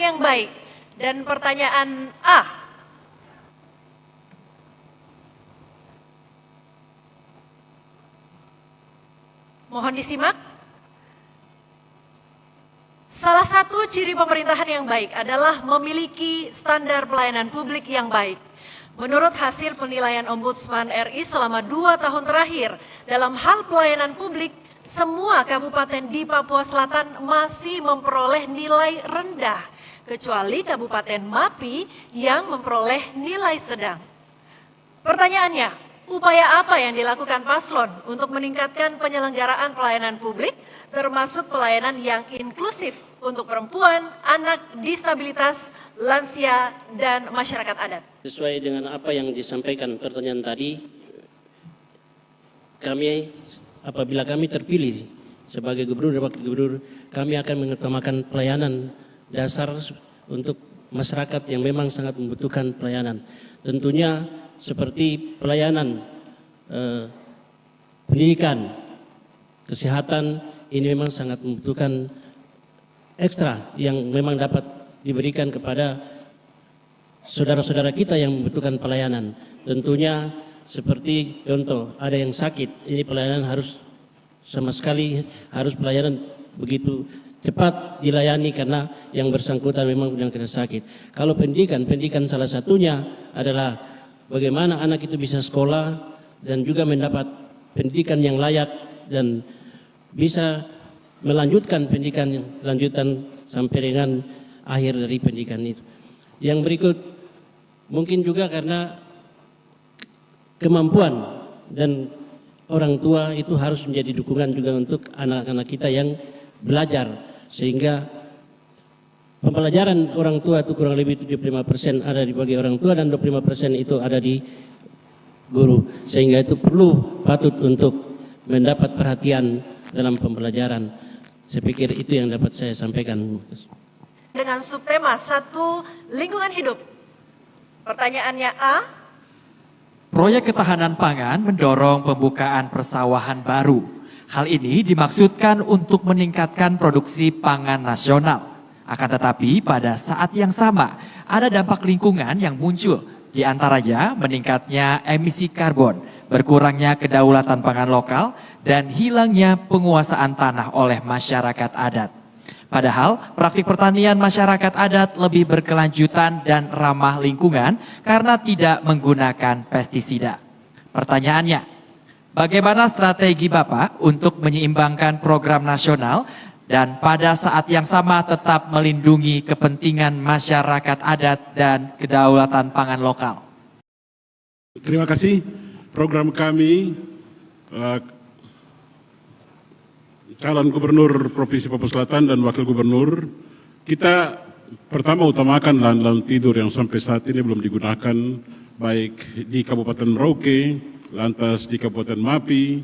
yang baik. Dan pertanyaan A. Mohon disimak. Salah satu ciri pemerintahan yang baik adalah memiliki standar pelayanan publik yang baik. Menurut hasil penilaian Ombudsman RI selama 2 tahun terakhir, dalam hal pelayanan publik, semua kabupaten di Papua Selatan masih memperoleh nilai rendah, kecuali Kabupaten Mapi yang memperoleh nilai sedang. Pertanyaannya, upaya apa yang dilakukan paslon untuk meningkatkan penyelenggaraan pelayanan publik, termasuk pelayanan yang inklusif untuk perempuan, anak, disabilitas, lansia, dan masyarakat adat? Sesuai dengan apa yang disampaikan pertanyaan tadi, apabila kami terpilih sebagai gubernur dan wakil gubernur, kami akan mengutamakan pelayanan dasar untuk masyarakat yang memang sangat membutuhkan pelayanan. Tentunya seperti pelayanan pendidikan, kesehatan, ini memang sangat membutuhkan ekstra yang memang dapat diberikan kepada saudara-saudara kita yang membutuhkan pelayanan. Tentunya seperti contoh, ada yang sakit, ini pelayanan harus sama sekali harus pelayanan begitu cepat dilayani karena yang bersangkutan memang yang kena sakit. Kalau pendidikan salah satunya adalah bagaimana anak itu bisa sekolah dan juga mendapat pendidikan yang layak dan bisa melanjutkan pendidikan lanjutan sampai dengan akhir dari pendidikan itu. Yang berikut mungkin juga karena kemampuan dan orang tua itu harus menjadi dukungan juga untuk anak-anak kita yang belajar, sehingga pembelajaran orang tua itu kurang lebih 75% ada di bagi orang tua dan 25% itu ada di guru, sehingga itu patut untuk mendapat perhatian dalam pembelajaran. Saya pikir itu yang dapat saya sampaikan. Dengan subtema 1 lingkungan hidup. Pertanyaannya A. Proyek ketahanan pangan mendorong pembukaan persawahan baru. Hal ini dimaksudkan untuk meningkatkan produksi pangan nasional. Akan tetapi pada saat yang sama ada dampak lingkungan yang muncul, di antaranya meningkatnya emisi karbon, berkurangnya kedaulatan pangan lokal, dan hilangnya penguasaan tanah oleh masyarakat adat. Padahal praktik pertanian masyarakat adat lebih berkelanjutan dan ramah lingkungan karena tidak menggunakan pestisida. Pertanyaannya, bagaimana strategi Bapak untuk menyeimbangkan program nasional dan pada saat yang sama tetap melindungi kepentingan masyarakat adat dan kedaulatan pangan lokal? Terima kasih. Program kami calon gubernur Provinsi Papua Selatan dan wakil gubernur, kita pertama utamakan lahan-lahan tidur yang sampai saat ini belum digunakan, baik di Kabupaten Merauke, lantas di Kabupaten Mapi,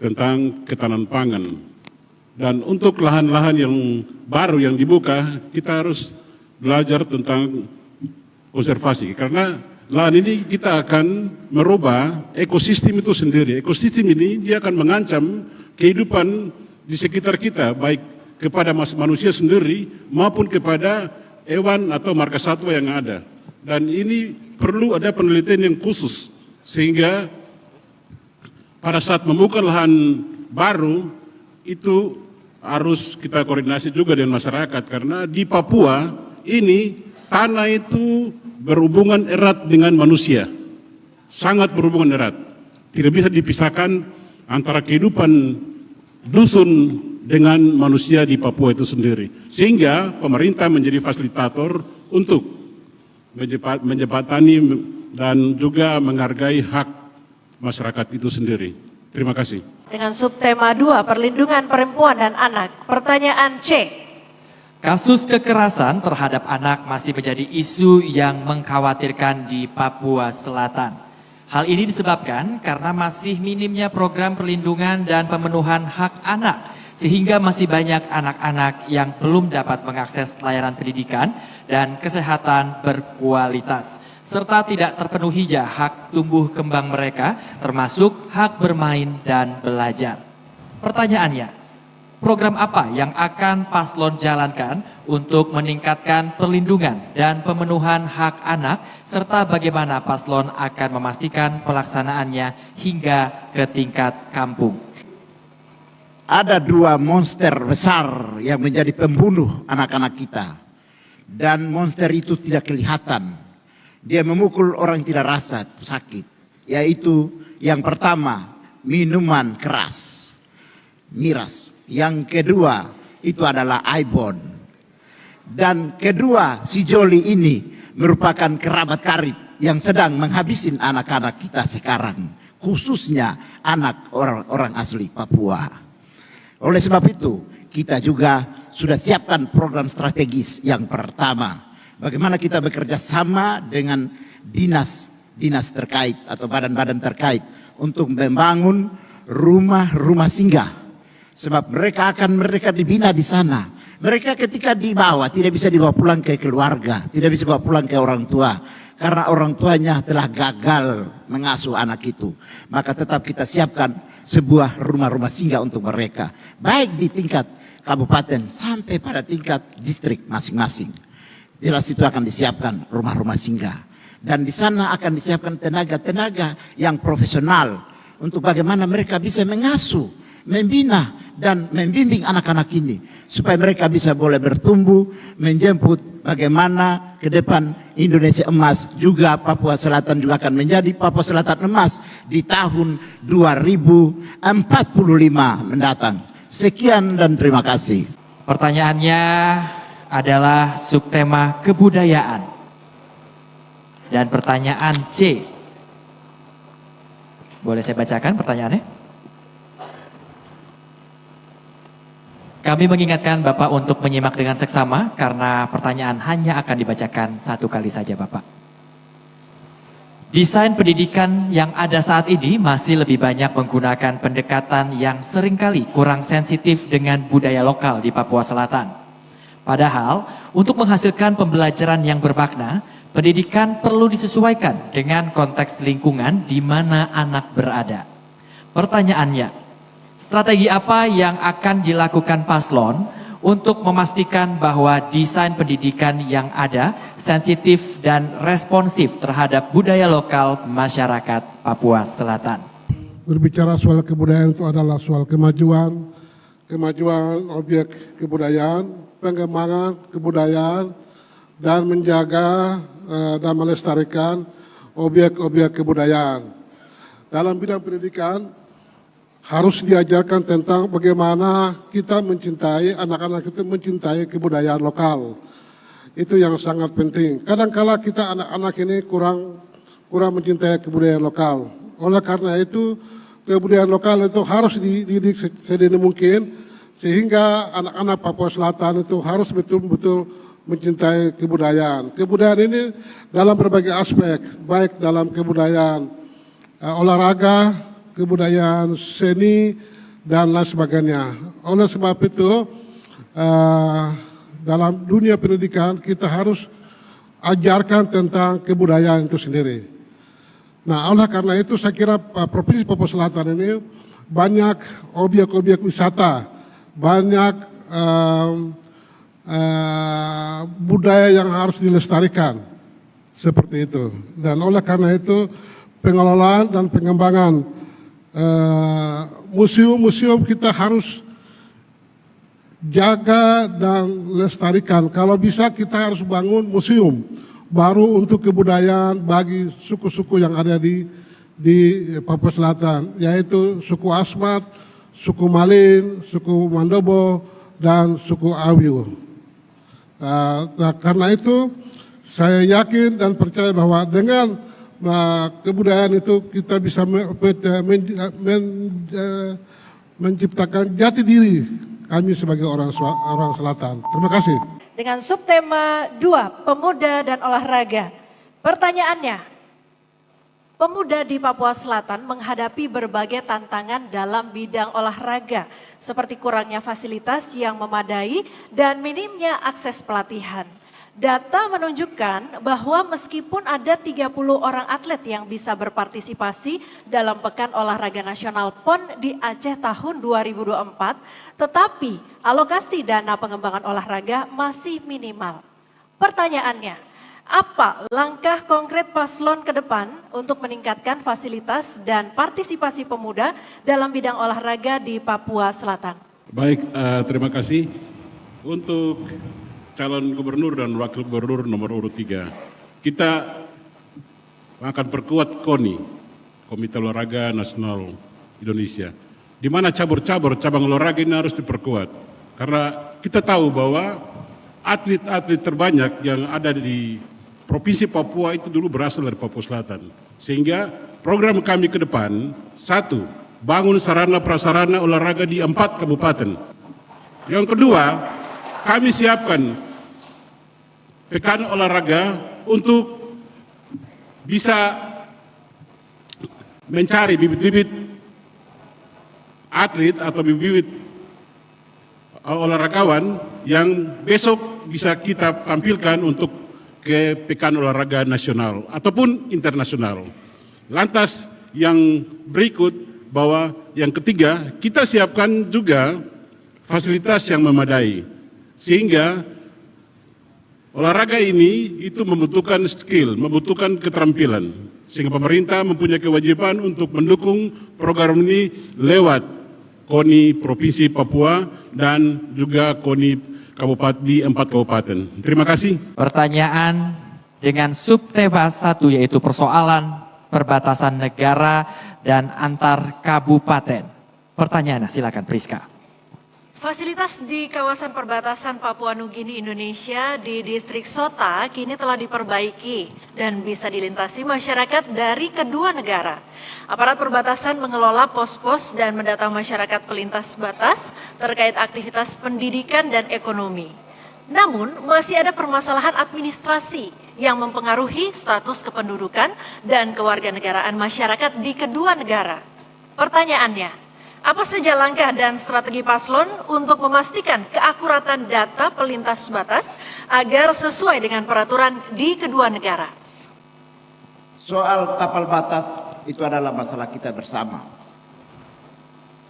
tentang ketahanan pangan. Dan untuk lahan-lahan yang baru yang dibuka, kita harus belajar tentang konservasi, karena lahan ini kita akan merubah ekosistem itu sendiri. Ekosistem ini dia akan mengancam kehidupan di sekitar kita, baik kepada manusia sendiri maupun kepada hewan atau marga satwa yang ada. Dan ini perlu ada penelitian yang khusus, sehingga pada saat membuka lahan baru itu harus kita koordinasi juga dengan masyarakat, karena di Papua ini tanah itu berhubungan erat dengan manusia, sangat berhubungan erat, tidak bisa dipisahkan antara kehidupan dusun dengan manusia di Papua itu sendiri. Sehingga pemerintah menjadi fasilitator untuk menjembatani dan juga menghargai hak masyarakat itu sendiri. Terima kasih. Dengan subtema 2 perlindungan perempuan dan anak. Pertanyaan C. Kasus kekerasan terhadap anak masih menjadi isu yang mengkhawatirkan di Papua Selatan. Hal ini disebabkan karena masih minimnya program perlindungan dan pemenuhan hak anak, sehingga masih banyak anak-anak yang belum dapat mengakses layanan pendidikan dan kesehatan berkualitas, serta tidak terpenuhinya hak tumbuh kembang mereka, termasuk hak bermain dan belajar. Pertanyaannya, Program apa yang akan paslon jalankan untuk meningkatkan perlindungan dan pemenuhan hak anak, serta bagaimana paslon akan memastikan pelaksanaannya hingga ke tingkat kampung? Ada dua monster besar yang menjadi pembunuh anak-anak kita. Dan monster itu tidak kelihatan. Dia memukul orang yang tidak rasa sakit. Yaitu yang pertama, minuman keras, miras. Yang kedua itu adalah Ibon. Dan kedua, si Joli ini merupakan kerabat karib yang sedang menghabisin anak-anak kita sekarang. Khususnya anak orang asli Papua. Oleh sebab itu, kita juga sudah siapkan program strategis yang pertama. Bagaimana kita bekerja sama dengan dinas terkait atau badan-badan terkait untuk membangun rumah-rumah singgah. Sebab mereka dibina di sana. Mereka ketika dibawa tidak bisa dibawa pulang ke keluarga, tidak bisa dibawa pulang ke orang tua. Karena orang tuanya telah gagal mengasuh anak itu. Maka tetap kita siapkan sebuah rumah-rumah singgah untuk mereka. Baik di tingkat kabupaten sampai pada tingkat distrik masing-masing. Jelas itu akan disiapkan rumah-rumah singgah. Dan di sana akan disiapkan tenaga-tenaga yang profesional. Untuk bagaimana mereka bisa mengasuh, membina, dan membimbing anak-anak ini supaya mereka bisa boleh bertumbuh, menjemput bagaimana ke depan Indonesia emas, juga Papua Selatan juga akan menjadi Papua Selatan emas di tahun 2045 mendatang. Sekian dan terima kasih. Pertanyaannya adalah subtema kebudayaan. Dan pertanyaan C. Boleh saya bacakan pertanyaannya? Kami mengingatkan Bapak untuk menyimak dengan seksama karena pertanyaan hanya akan dibacakan satu kali saja Bapak. Desain pendidikan yang ada saat ini masih lebih banyak menggunakan pendekatan yang seringkali kurang sensitif dengan budaya lokal di Papua Selatan. Padahal untuk menghasilkan pembelajaran yang bermakna, pendidikan perlu disesuaikan dengan konteks lingkungan di mana anak berada. Pertanyaannya, strategi apa yang akan dilakukan paslon untuk memastikan bahwa desain pendidikan yang ada sensitif dan responsif terhadap budaya lokal masyarakat Papua Selatan? Berbicara soal kebudayaan itu adalah soal kemajuan objek kebudayaan, pengembangan kebudayaan, dan menjaga dan melestarikan objek-objek kebudayaan. Dalam bidang pendidikan, harus diajarkan tentang bagaimana kita mencintai, anak-anak kita mencintai kebudayaan lokal. Itu yang sangat penting. Kadang-kala kita anak-anak ini kurang mencintai kebudayaan lokal. Oleh karena itu, kebudayaan lokal itu harus dididik sedini mungkin, sehingga anak-anak Papua Selatan itu harus betul-betul mencintai kebudayaan. Kebudayaan ini dalam berbagai aspek, baik dalam kebudayaan olahraga, kebudayaan seni, dan lain sebagainya. Oleh sebab itu, dalam dunia pendidikan kita harus ajarkan tentang kebudayaan itu sendiri. Nah, oleh karena itu saya kira Provinsi Papua Selatan ini banyak objek-objek wisata, banyak budaya yang harus dilestarikan, seperti itu. Dan oleh karena itu pengelolaan dan pengembangan museum-museum kita harus jaga dan lestarikan. Kalau bisa kita harus bangun museum baru untuk kebudayaan bagi suku-suku yang ada di Papua Selatan, yaitu suku Asmat, suku Malin, suku Mandobo, dan suku Awiu. Nah, karena itu saya yakin dan percaya bahwa dengan kebudayaan itu kita bisa menciptakan jati diri kami sebagai orang selatan. Terima kasih. Dengan subtema 2, pemuda dan olahraga. Pertanyaannya, pemuda di Papua Selatan menghadapi berbagai tantangan dalam bidang olahraga, seperti kurangnya fasilitas yang memadai dan minimnya akses pelatihan. Data menunjukkan bahwa meskipun ada 30 orang atlet yang bisa berpartisipasi dalam Pekan Olahraga Nasional PON di Aceh tahun 2024, tetapi alokasi dana pengembangan olahraga masih minimal. Pertanyaannya, apa langkah konkret paslon ke depan untuk meningkatkan fasilitas dan partisipasi pemuda dalam bidang olahraga di Papua Selatan? Baik, terima kasih. Untuk calon gubernur dan wakil gubernur nomor urut 3, kita akan perkuat KONI, Komite Olahraga Nasional Indonesia, di mana cabang olahraga ini harus diperkuat. Karena kita tahu bahwa atlet-atlet terbanyak yang ada di Provinsi Papua itu dulu berasal dari Papua Selatan. Sehingga program kami ke depan, 1, bangun sarana prasarana olahraga di 4 kabupaten. Yang kedua, kami siapkan pekan olahraga untuk bisa mencari bibit-bibit atlet atau bibit-bibit olahragawan yang besok bisa kita tampilkan untuk ke pekan olahraga nasional ataupun internasional. Lantas yang berikut bahwa yang ketiga, kita siapkan juga fasilitas yang memadai sehingga olahraga ini itu membutuhkan skill, membutuhkan keterampilan. Sehingga pemerintah mempunyai kewajiban untuk mendukung program ini lewat KONI Provinsi Papua dan juga KONI Kabupaten di 4 kabupaten. Terima kasih. Pertanyaan dengan subtema 1 yaitu persoalan perbatasan negara dan antar kabupaten. Pertanyaannya silakan Priska. Fasilitas di kawasan perbatasan Papua Nugini Indonesia di distrik Sota kini telah diperbaiki dan bisa dilintasi masyarakat dari kedua negara. Aparat perbatasan mengelola pos-pos dan mendata masyarakat pelintas batas terkait aktivitas pendidikan dan ekonomi. Namun masih ada permasalahan administrasi yang mempengaruhi status kependudukan dan kewarganegaraan masyarakat di kedua negara. Pertanyaannya, apa saja langkah dan strategi paslon untuk memastikan keakuratan data pelintas batas agar sesuai dengan peraturan di kedua negara? Soal tapal batas itu adalah masalah kita bersama.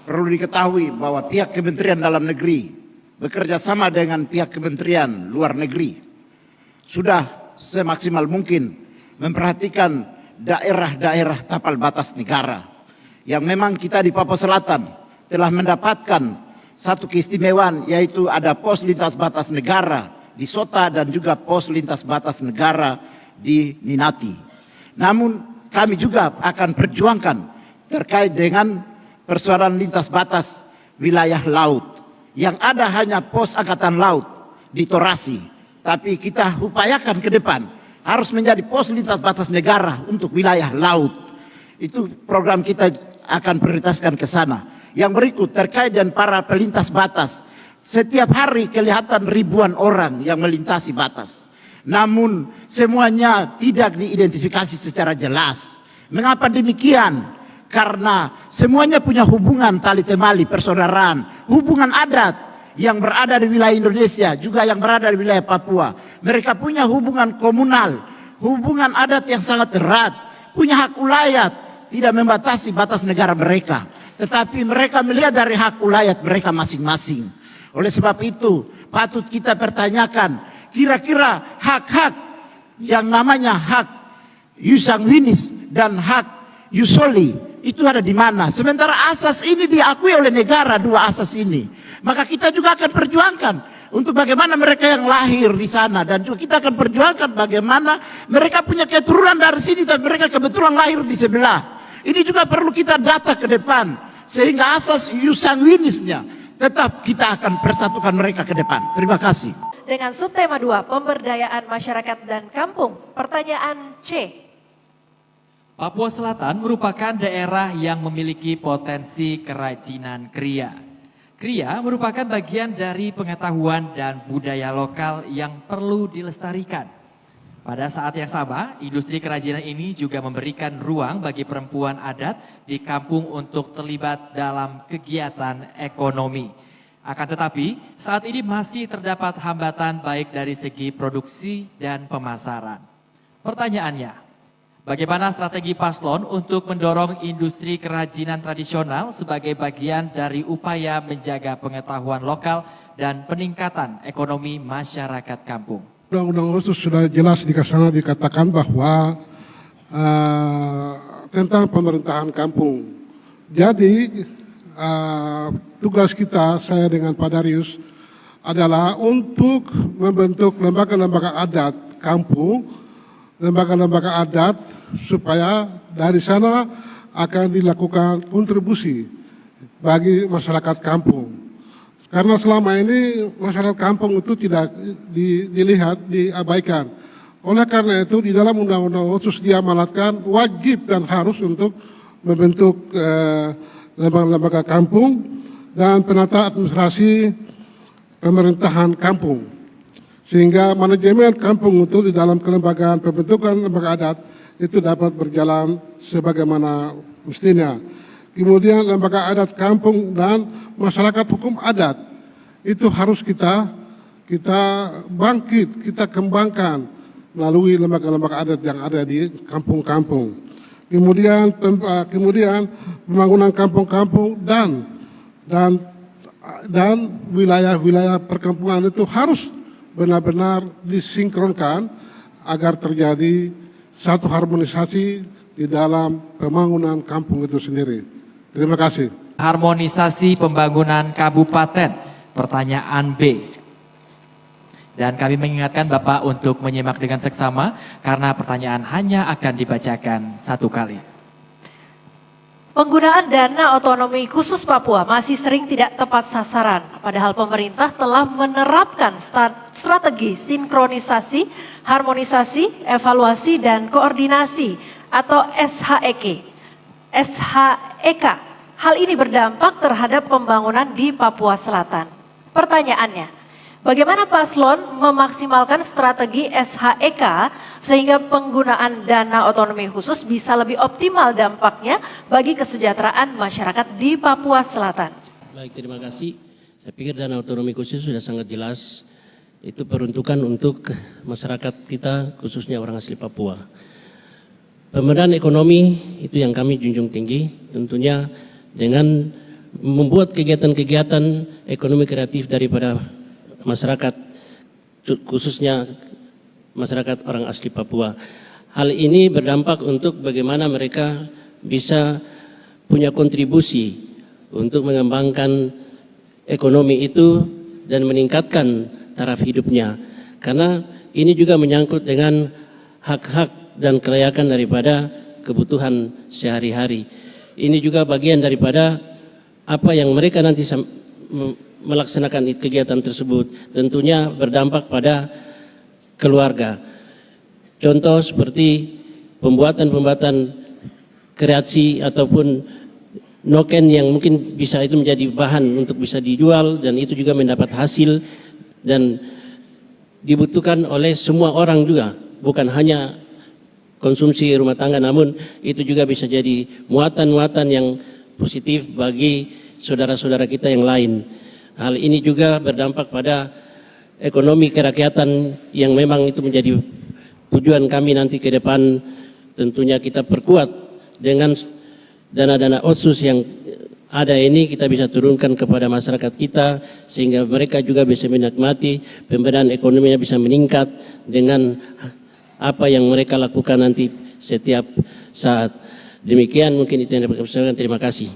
Perlu diketahui bahwa pihak Kementerian Dalam Negeri bekerja sama dengan pihak Kementerian Luar Negeri sudah semaksimal mungkin memperhatikan daerah-daerah tapal batas negara. Yang memang kita di Papua Selatan telah mendapatkan satu keistimewaan, yaitu ada pos lintas batas negara di Sota dan juga pos lintas batas negara di Ninati. Namun kami juga akan perjuangkan terkait dengan persoalan lintas batas wilayah laut. Yang ada hanya pos Angkatan Laut di Torasi, tapi kita upayakan ke depan harus menjadi pos lintas batas negara untuk wilayah laut. Itu program kita akan prioritaskan ke sana. Yang berikut terkait dengan para pelintas batas. Setiap hari kelihatan ribuan orang yang melintasi batas. Namun semuanya tidak diidentifikasi secara jelas. Mengapa demikian? Karena semuanya punya hubungan tali temali persaudaraan, hubungan adat yang berada di wilayah Indonesia, juga yang berada di wilayah Papua. Mereka punya hubungan komunal, hubungan adat yang sangat erat, punya hak ulayat, tidak membatasi batas negara mereka, tetapi mereka melihat dari hak ulayat mereka masing-masing. Oleh sebab itu, patut kita pertanyakan, kira-kira hak-hak yang namanya hak Yusangwinis dan hak Yusoli itu ada di mana? Sementara asas ini diakui oleh negara, dua asas ini. Maka kita juga akan perjuangkan untuk bagaimana mereka yang lahir di sana, dan juga kita akan perjuangkan bagaimana mereka punya keturunan dari sini tapi mereka kebetulan lahir di sebelah. Ini juga perlu kita data ke depan, sehingga asas Yusangwinisnya tetap kita akan persatukan mereka ke depan. Terima kasih. Dengan subtema 2, pemberdayaan masyarakat dan kampung. Pertanyaan C. Papua Selatan merupakan daerah yang memiliki potensi kerajinan kria. Kria merupakan bagian dari pengetahuan dan budaya lokal yang perlu dilestarikan. Pada saat yang sama, industri kerajinan ini juga memberikan ruang bagi perempuan adat di kampung untuk terlibat dalam kegiatan ekonomi. Akan tetapi, saat ini masih terdapat hambatan baik dari segi produksi dan pemasaran. Pertanyaannya, bagaimana strategi Paslon untuk mendorong industri kerajinan tradisional sebagai bagian dari upaya menjaga pengetahuan lokal dan peningkatan ekonomi masyarakat kampung? Undang-undang khusus sudah jelas dikatakan bahwa tentang pemerintahan kampung. Jadi tugas kita, saya dengan Pak Darius, adalah untuk membentuk lembaga-lembaga adat kampung, lembaga-lembaga adat supaya dari sana akan dilakukan kontribusi bagi masyarakat kampung. Karena selama ini masyarakat kampung itu tidak dilihat, diabaikan. Oleh karena itu di dalam undang-undang khusus diamanatkan wajib dan harus untuk membentuk lembaga-lembaga kampung dan penata administrasi pemerintahan kampung. Sehingga manajemen kampung itu di dalam kelembagaan pembentukan lembaga adat itu dapat berjalan sebagaimana mestinya. Kemudian lembaga adat kampung dan masyarakat hukum adat itu harus kita bangkit, kita kembangkan melalui lembaga-lembaga adat yang ada di kampung-kampung. Kemudian pembangunan kampung-kampung dan wilayah-wilayah perkampungan itu harus benar-benar disinkronkan agar terjadi satu harmonisasi di dalam pembangunan kampung itu sendiri. Terima kasih. Harmonisasi pembangunan kabupaten, pertanyaan B. Dan kami mengingatkan Bapak untuk menyimak dengan seksama karena pertanyaan hanya akan dibacakan satu kali. Penggunaan dana otonomi khusus Papua masih sering tidak tepat sasaran, padahal pemerintah telah menerapkan strategi sinkronisasi, harmonisasi, evaluasi, dan koordinasi atau SHEK. Hal ini berdampak terhadap pembangunan di Papua Selatan. Pertanyaannya, bagaimana Paslon memaksimalkan strategi SHEK sehingga penggunaan dana otonomi khusus bisa lebih optimal dampaknya bagi kesejahteraan masyarakat di Papua Selatan? Baik, terima kasih. Saya pikir dana otonomi khusus sudah sangat jelas. Itu peruntukan untuk masyarakat kita, khususnya orang asli Papua. Pemberdayaan ekonomi itu yang kami junjung tinggi, tentunya dengan membuat kegiatan-kegiatan ekonomi kreatif daripada masyarakat, khususnya masyarakat orang asli Papua. Hal ini berdampak untuk bagaimana mereka bisa punya kontribusi untuk mengembangkan ekonomi itu dan meningkatkan taraf hidupnya. Karena ini juga menyangkut dengan hak-hak dan kelayakan daripada kebutuhan sehari-hari. Ini juga bagian daripada apa yang mereka nanti melaksanakan kegiatan tersebut, tentunya berdampak pada keluarga. Contoh seperti pembuatan kreasi ataupun noken yang mungkin bisa itu menjadi bahan untuk bisa dijual dan itu juga mendapat hasil dan dibutuhkan oleh semua orang juga, bukan hanya konsumsi rumah tangga, namun itu juga bisa jadi muatan-muatan yang positif bagi saudara-saudara kita yang lain. Hal ini juga berdampak pada ekonomi kerakyatan yang memang itu menjadi tujuan kami nanti ke depan. Tentunya kita perkuat dengan dana-dana otsus yang ada ini, kita bisa turunkan kepada masyarakat kita sehingga mereka juga bisa menikmati pemberdayaan ekonominya bisa meningkat dengan apa yang mereka lakukan nanti setiap saat. Demikian mungkin itu yang dapat kami sampaikan. Terima kasih.